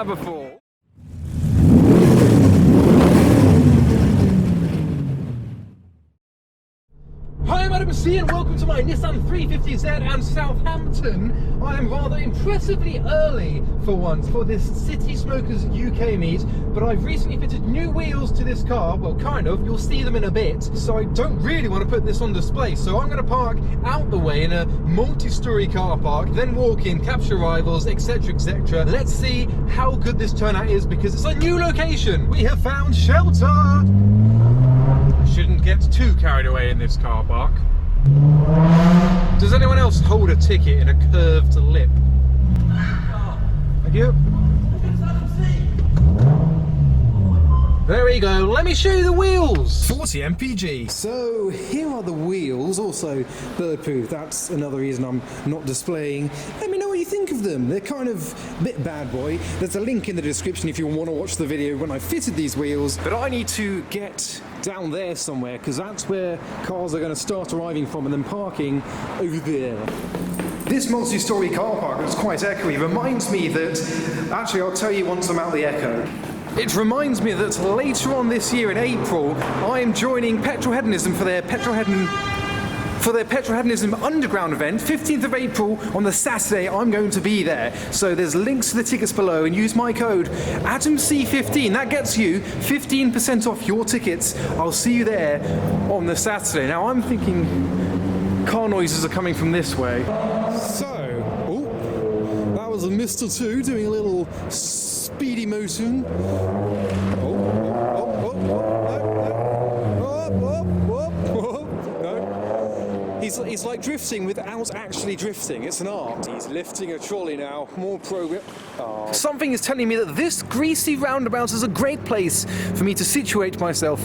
car before. Hi, I'm Adam C and welcome to my Nissan 350Z and Southampton. I am rather impressively early for once for this City Smokers UK meet, but I've recently fitted new wheels to this car. Well, kind of, you'll see them in a bit. So I don't really want to put this on display, so I'm going to park out the way in a multi-storey car park, then walk in, capture rivals, etc, etc. Let's see how good this turnout is because it's a new location. We have found shelter. Shouldn't get too carried away in this car park. Does anyone else hold a ticket in a curved lip? Thank you. There we go, let me show you the wheels! 40 mpg. So here are the wheels, also bird-proof. That's another reason I'm not displaying. Let me know what you think of them. They're kind of a bit bad boy. There's a link in the description if you want to watch the video when I fitted these wheels. But I need to get down there somewhere because that's where cars are going to start arriving from and then parking over there. This multi-storey car park that's quite echoey reminds me that, actually I'll tell you once I'm out the echo. It reminds me that later on this year in April, I am joining Petrol Hedonism for their Petrol Hedonism Underground event. 15th of April on the Saturday, I'm going to be there. So there's links to the tickets below and use my code ADAMC15. That gets you 15% off your tickets. I'll see you there on the Saturday. Now I'm thinking car noises are coming from this way. So, that was a Mr. 2 doing a little speedy motion. He's like drifting without actually drifting. It's an art. He's lifting a trolley now. More progress. Oh. Something is telling me that this greasy roundabout is a great place for me to situate myself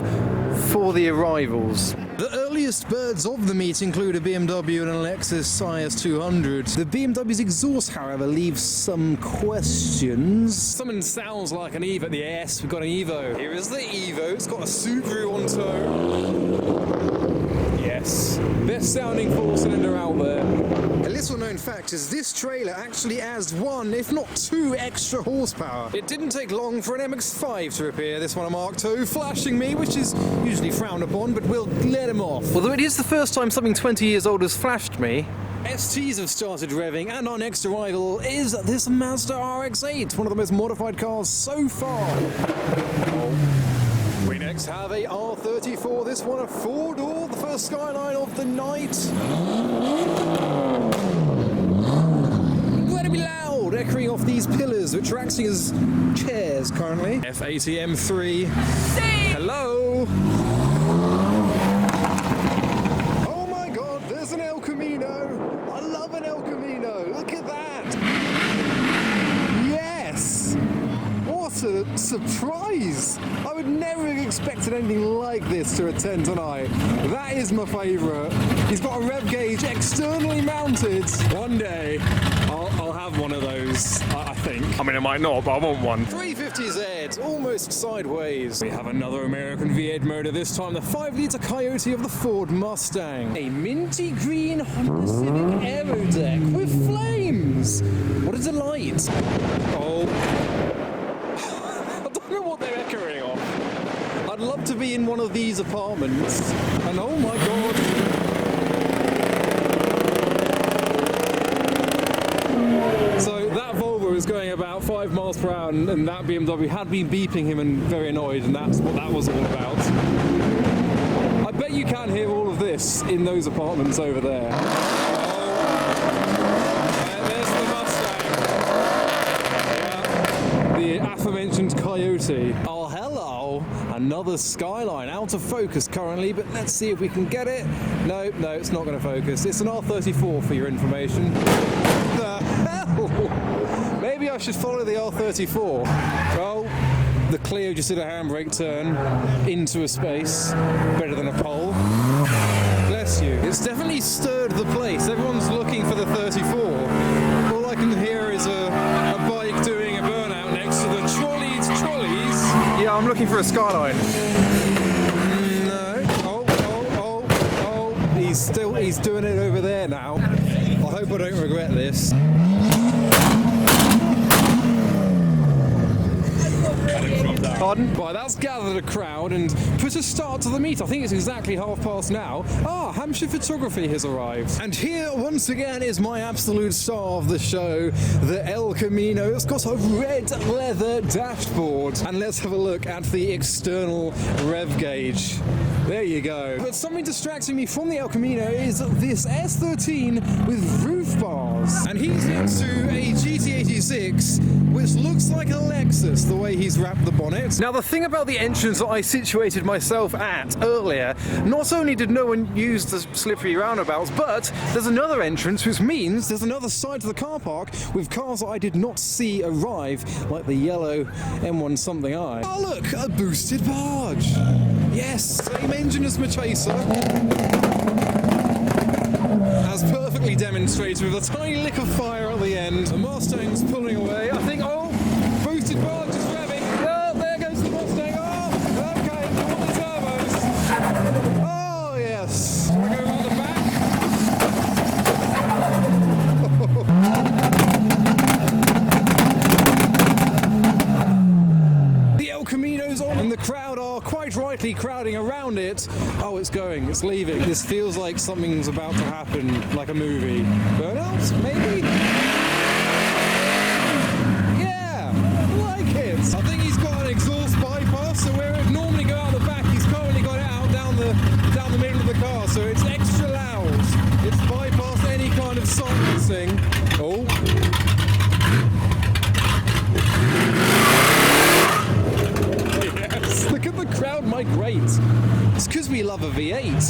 for the arrivals. The earliest birds of the meet include a BMW and a Lexus IS 200. The BMW's exhaust, however, leaves some questions. Something sounds like an Evo. Yes, we've got an Evo. Here is the Evo. It's got a Subaru on tow. Yes. Best sounding four-cylinder out there. A little known fact is this trailer actually adds 1, if not 2 extra horsepower. It didn't take long for an MX-5 to appear, this one a Mark II, flashing me, which is usually frowned upon, but we'll let him off. Although it is the first time something 20 years old has flashed me. STs have started revving, and our next arrival is this Mazda RX-8, one of the most modified cars so far. We next have a R34, this one a 4-door, the first Skyline of the night. Incredibly loud, echoing off these pillars, which are acting as chairs currently. F80 M3. Hello! Oh my god, there's an El Camino! I love an El Camino, look at that! Yes! What a surprise! I would never have expected anything like this to attend tonight. That is my favourite. He's got a rev gauge externally mounted. One day, I'll have one of those, I think. I mean, I might not, but I want one. 350Z, almost sideways. We have another American V8 motor, this time the 5-litre Coyote of the Ford Mustang. A minty green Honda Civic Aero deck with flames. What a delight. Oh. What they're echoing off. I'd love to be in one of these apartments, and oh my god. So that Volvo is going about 5 miles per hour, and that BMW had been beeping him and very annoyed, and that's what that was all about. I bet you can hear all of this in those apartments over there. The aforementioned Coyote. Oh, hello! Another Skyline, out of focus currently, but let's see if we can get it. No, it's not going to focus. It's an R34 for your information. What the hell? Maybe I should follow the R34. Oh, the Clio just did a handbrake turn into a space. Better than a pole. Bless you. It's definitely stirred the place. Everyone's looking for the 34. All I can hear is a bike doing a burnout next to the trolleys. Yeah, I'm looking for a Skyline. No. Oh. He's doing it over there now. I hope I don't regret this. Pardon? Right, that's gathered a crowd and put a start to the meet. I think it's exactly past now. Ah, Hampshire Photography has arrived. And here, once again, is my absolute star of the show, the El Camino. It's got a red leather dashboard. And let's have a look at the external rev gauge. There you go. But something distracting me from the El Camino is this S13 with roof bars. And he's next to a GT86, which looks like a Lexus, the way he's wrapped the bonnet. Now, the thing about the entrance that I situated myself at earlier, not only did no one use the slippery roundabouts, but there's another entrance, which means there's another side to the car park with cars that I did not see arrive, like the yellow M1 something I. Oh look, a boosted barge. Yes, same engine as my Chaser. As perfectly demonstrated with a tiny lick of fire at the end. The Mustang's pulling away. I think, oh, boosted barge is revving. Oh, there goes the Mustang. Oh, okay, I want the turbos. Oh, yes. Shall I go around the back? The El Camino's on and the crowd are quite rightly crowding around it. Oh, it's going, it's leaving. This feels like something's about to happen, like a movie. Burnouts? Maybe? Yeah, I like it. I think he's got an exhaust bypass, so where it would normally go out the back, he's currently got it out down the middle of the car, so it's extra loud. It's bypassed any kind of silencing. Oh. Look at the crowd migrate. It's because we love a V8.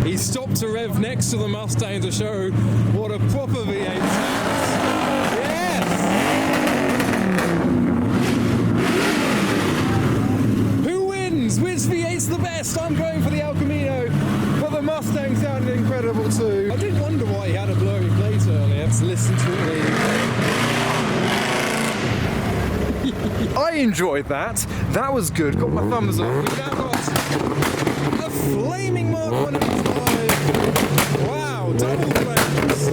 He stopped to rev next to the Mustang to show what a proper V8 sounds. Yes! Who wins? Which V8's the best? I'm going for the El Camino, but the Mustang sounded incredible too. I did wonder why he had a blurry plate earlier. Let's listen to it. I enjoyed that. That was good. Got my thumbs up. We've now got a flaming Mark 185. Wow, double flames.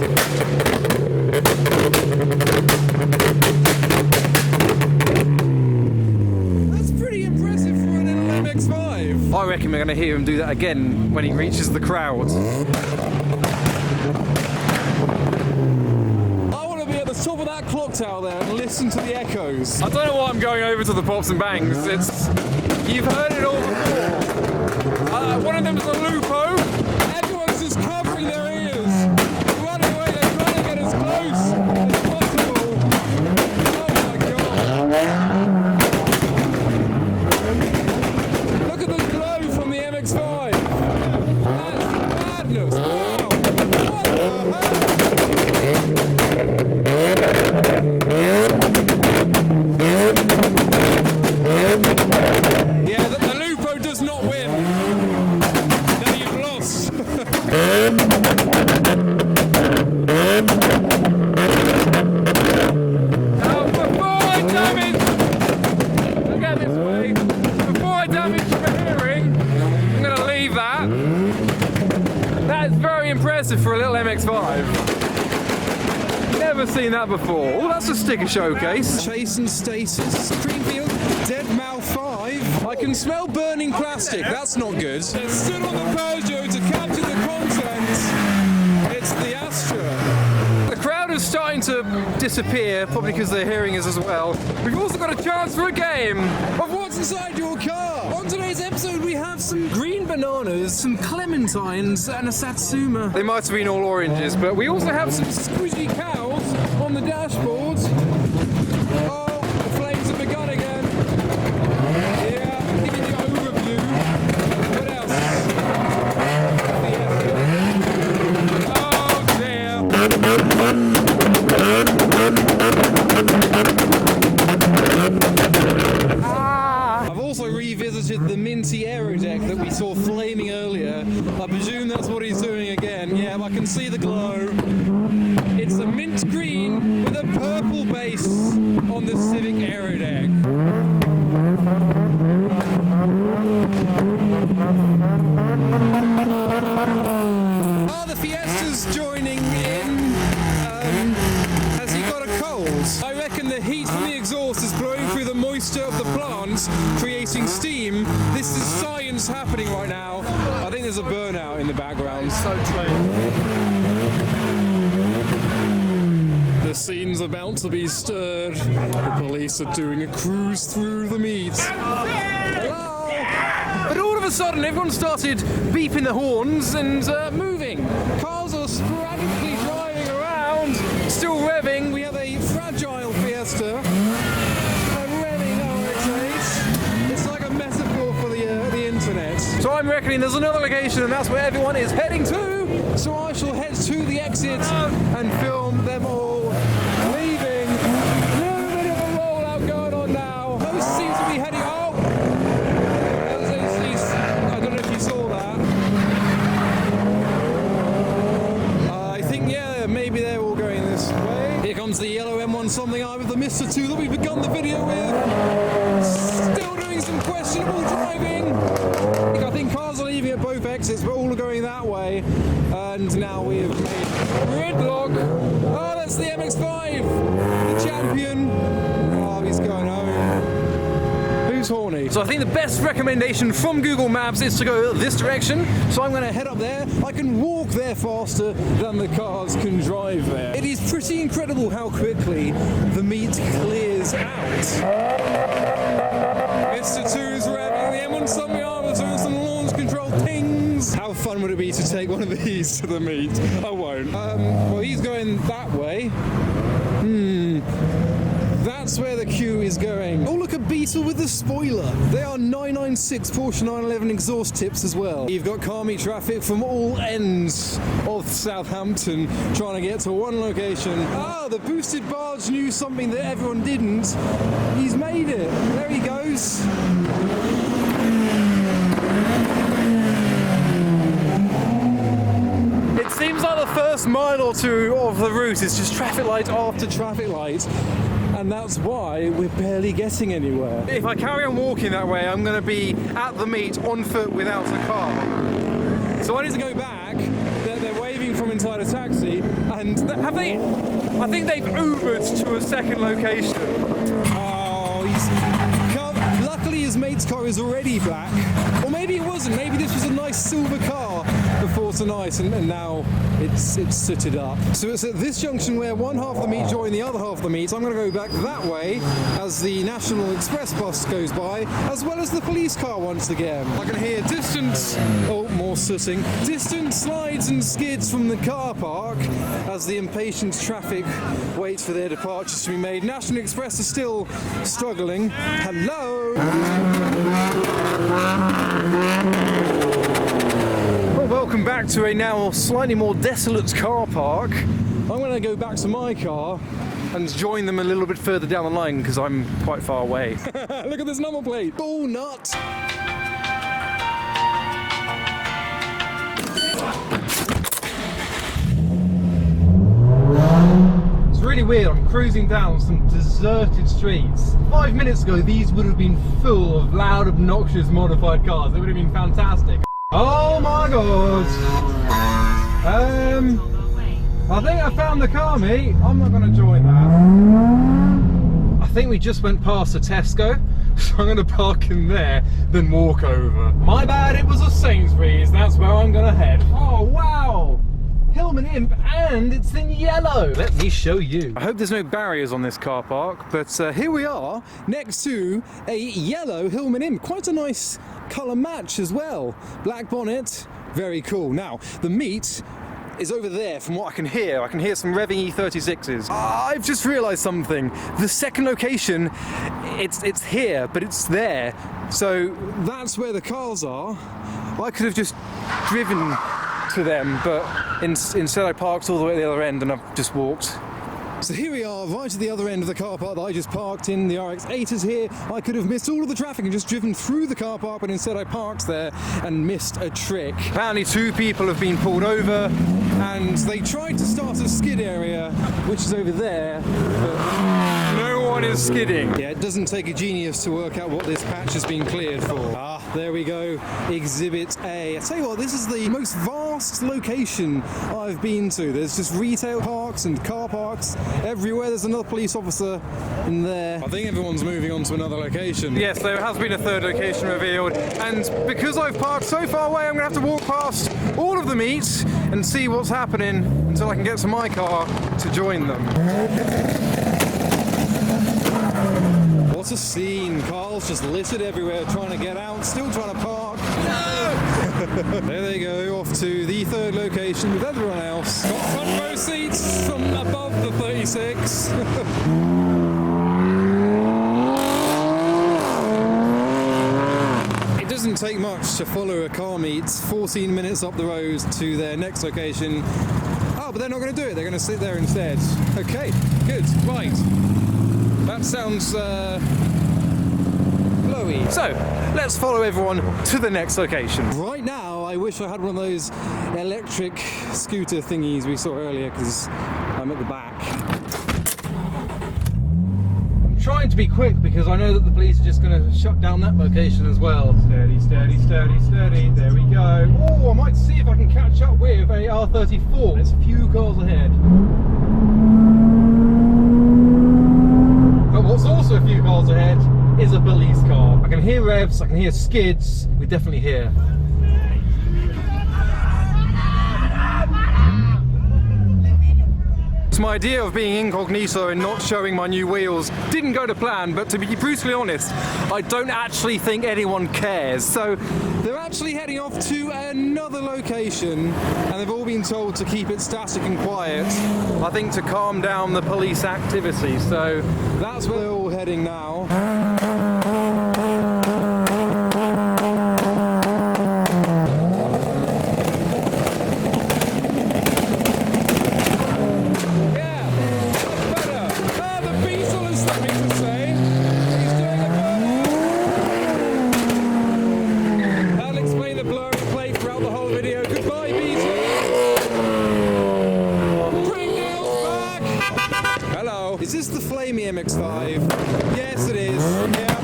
That's pretty impressive for an little MX-5. I reckon we're going to hear him do that again when he reaches the crowd. Top of that clock tower there and listen to the echoes. I don't know why I'm going over to the pops and bangs. You've heard it all before. One of them's a Lupo. Everyone's just covering their ears. Running away, they're trying to get as close as possible. Oh my god. Look at the glow from the MX-5. That's madness. Wow. What the hell? Yeah, the Lupo does not win. Now you've lost. Now, before I damage, look at this way. Before I damage the hearing, I'm going to leave that. That is very impressive for a little MX-5. Never seen that before. Oh, that's a sticker showcase. Chase and Status, Springfield, Deadmau 5. I can smell burning plastic. That's not good. They're stood on the Peugeot to capture the content. It's the Astra. The crowd is starting to disappear, probably because their hearing is as well. We've also got a chance for a game of what's inside your car. On today's episode, we have some green bananas, some clementines, and a Satsuma. They might have been all oranges, but we also have some squishy cows on the dashboard. Oh, the flames have begun again. Yeah, I'm giving you an overview. What else? Oh dear. I've also revisited the minty aero deck that we saw flaming earlier. I presume that's what he's doing again. Yeah, I can see the glow. It's a mint green with a purple base on the Civic aero deck. Oh, the Fiesta's joining in. Has he got a cold? I reckon the heat from the exhaust is blowing happening right now. I think there's a burnout in the background. So true. The scene's about to be stirred. The police are doing a cruise through the meat. Hello! But all of a sudden, everyone started beeping the horns and moving. Cars are sporadically driving around, still revving. We have a fragile Fiesta. Revving RX-8. It's like a metaphor for the internet. So I'm reckoning there's another location, and that's where everyone is heading to. So I shall head to the exit and film them all leaving. A little bit of a rollout going on now. Most seems to be heading. Oh! I don't know if you saw that. I think, yeah, maybe they're all going this way. Here comes the yellow M1 something I with the Mr. 2 that we begun the video with. Still doing some questionable driving. I think cars are leaving at both exits, but all are going that way. And now we have made gridlock. Oh, that's the MX-5, the champion. Oh, he's going home. Who's horny? So I think the best recommendation from Google Maps is to go this direction. So I'm going to head up there. I can walk there faster than the cars can drive there. It is pretty incredible how quickly the meat clears out. Mr. 2's revving, the M1 something was doing some launch control pings. How fun would it be to take one of these to the meet? I won't. Well, he's going that way. That's where the queue is going. Oh, look, a Beetle with the spoiler. They are 996 Porsche 911 exhaust tips as well. You've got car meet traffic from all ends of Southampton trying to get to one location. Ah, the boosted barge knew something that everyone didn't. He's made it. There he goes. It seems like the first mile or two of the route is just traffic light after traffic light. And that's why we're barely getting anywhere. If I carry on walking that way, I'm going to be at the meet on foot without a car. So I need to go back. They're waving from inside a taxi, and have they? I think they've Ubered to a second location. Oh, luckily his mate's car is already black. Or maybe it wasn't. Maybe this was a nice silver car before tonight, and now it's sooted up. So it's at this junction where one half of the meet join the other half of the meet. I'm going to go back that way as the National Express bus goes by, as well as the police car once again. I can hear distant slides and skids from the car park as the impatient traffic waits for their departures to be made. National Express is still struggling. Hello! Well, welcome back to a now slightly more desolate car park. I'm going to go back to my car and join them a little bit further down the line because I'm quite far away. Look at this number plate. Ball nut. It's really weird. I'm cruising down some deserted streets. 5 minutes ago, these would have been full of loud, obnoxious, modified cars. They would have been fantastic. Oh my god! I think I found the car, mate. I'm not going to join that. I think we just went past a Tesco, so I'm going to park in there, then walk over. My bad, it was a Sainsbury's. That's where I'm going to head. Oh wow! Hillman Imp, and it's in yellow. Let me show you. I hope there's no barriers on this car park, but here we are next to a yellow Hillman Imp. Quite a nice colour match as well. Black bonnet, very cool. Now, the meet is over there from what I can hear. I can hear some revving E36s. I've just realised something. The second location, it's here, but it's there. So that's where the cars are. I could have just driven to them, but instead I parked all the way at the other end and I've just walked. So here we are, right at the other end of the car park that I just parked in. The RX-8 is here. I could have missed all of the traffic and just driven through the car park, but instead I parked there and missed a trick. Apparently 2 people have been pulled over and they tried to start a skid area, which is over there, but no one is skidding. Yeah, it doesn't take a genius to work out what this patch has been cleared for. Ah, There we go, Exhibit A. I tell you what, this is the most vast location I've been to. There's just retail parks and car parks everywhere. There's another police officer in there. I think everyone's moving on to another location. Yes, there has been a third location revealed, and because I've parked so far away, I'm going to have to walk past all of the meets and see what's happening until I can get to my car to join them. What a scene. Cars just littered everywhere trying to get out, still trying to park. No! There they go, off to the third location with everyone else. Got front row seats from above the 36. It doesn't take much to follow a car meet 14 minutes up the road to their next location. Oh, but they're not going to do it. They're going to sit there instead. Okay, good, right. That sounds blowy. So, let's follow everyone to the next location. Right now, I wish I had one of those electric scooter thingies we saw earlier, because I'm at the back. I'm trying to be quick because I know that the police are just going to shut down that location as well. Steady, steady, steady, steady. There we go. Oh, I might see if I can catch up with a R34. There's a few cars ahead. But what's also a few cars ahead is a police car. I can hear revs, I can hear skids, we definitely hear. So my idea of being incognito and not showing my new wheels didn't go to plan, but to be brutally honest, I don't actually think anyone cares. So they're actually heading off to another location, and they've all been told to keep it static and quiet, I think to calm down the police activity. So that's where they're all heading now. Is this the Flamey MX-5? Yes, it is. Yeah.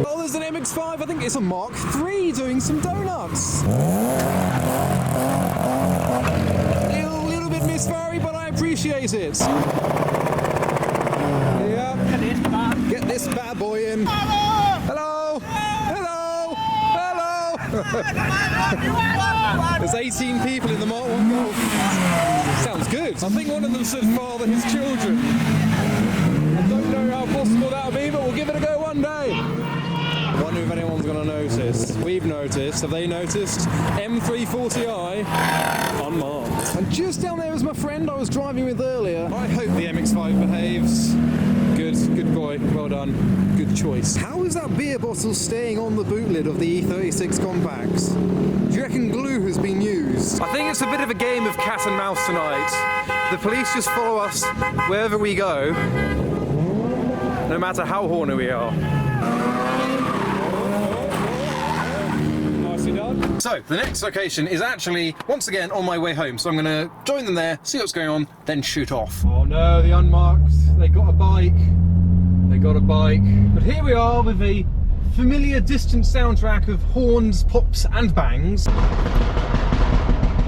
Oh, there's an MX-5. I think it's a Mark III doing some donuts. A little bit misfairy, but I appreciate it. Yeah. Get this bad boy in. Hello. Hello. Hello. There's 18 people in the Mark 1 Golf. Sounds good. I think one of them should father his children. I don't know how possible that'll be, but we'll give it a go one day. I wonder if anyone's going to notice. We've noticed. Have they noticed? M340i unmarked. And just down there is my friend I was driving with earlier. I hope the MX-5 behaves. Good boy. Well done. Good choice. How is that beer bottle staying on the boot lid of the E36 Compacts? Do you reckon glue has been used? I think it's a bit of a game of cat and mouse tonight. The police just follow us wherever we go, no matter how horny we are. Nicely done. So, the next location is actually, once again, on my way home. So I'm going to join them there, see what's going on, then shoot off. Oh no, the unmarked. They got a bike. They got a bike. But here we are with a familiar distant soundtrack of horns, pops and bangs.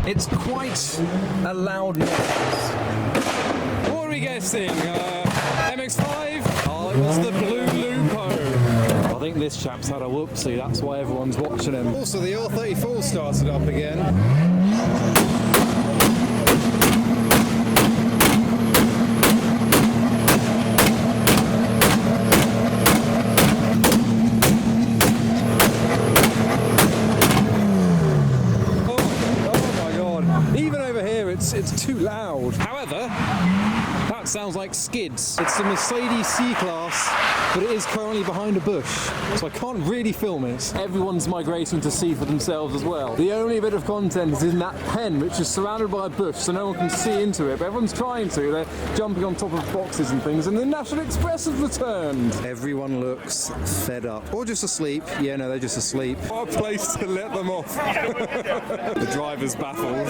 It's quite a loud noise. What are we guessing? MX-5? Oh, it was the Blue Lupo. I think this chap's had a whoopsie, that's why everyone's watching him. Also, the R34 started up again. It's too loud. However, that sounds like skids. It's the Mercedes C-Class, but it is currently behind a bush, so I can't really film it. Everyone's migrating to see for themselves as well. The only bit of content is in that pen, which is surrounded by a bush, so no one can see into it, but everyone's trying to. They're jumping on top of boxes and things, and the National Express has returned. Everyone looks fed up. Or just asleep. Yeah, no, they're just asleep. What a place to let them off. The driver's baffled.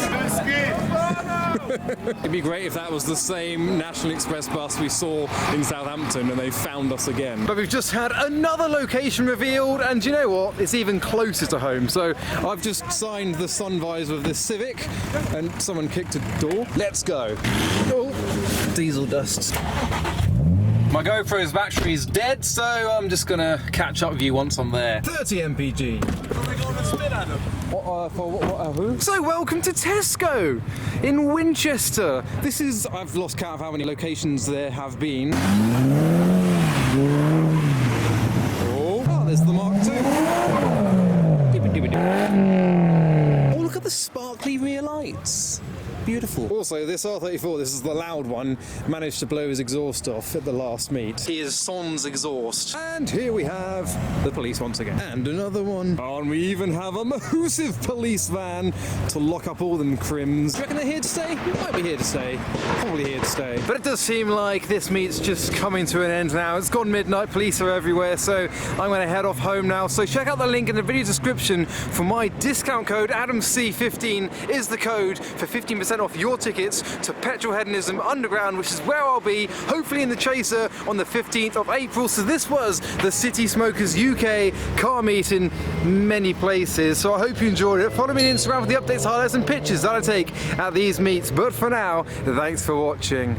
It'd be great if that was the same National National Express bus we saw in Southampton, and they found us again. But we've just had another location revealed, and do you know what? It's even closer to home. So I've just signed the sun visor of this Civic, and someone kicked a door. Let's go. Oh, diesel dust. My GoPro's battery is dead, so I'm just gonna catch up with you once I'm there. 30 mpg. Who? So welcome to Tesco in Winchester. This is, I've lost count of how many locations there have been. Oh, there's the Mark II. Oh, look at the sparkly rear lights. Beautiful. Also, this R34, this is the loud one, managed to blow his exhaust off at the last meet. He is sans exhaust. And here we have the police once again. And another one. Oh, and we even have a massive police van to lock up all them crims. Do you reckon they're here to stay? Might be here to stay. Probably here to stay. But it does seem like this meet's just coming to an end now. It's gone midnight, police are everywhere, so I'm going to head off home now. So check out the link in the video description for my discount code. AdamC15 is the code for 15% off your tickets to Petrol Hedonism Underground, which is where I'll be, hopefully in the Chaser on the 15th of April. So this was the City Smokers UK car meet in many places. So I hope you enjoyed it. Follow me on Instagram for the updates, highlights and pictures that I take at these meets. But for now, thanks for watching.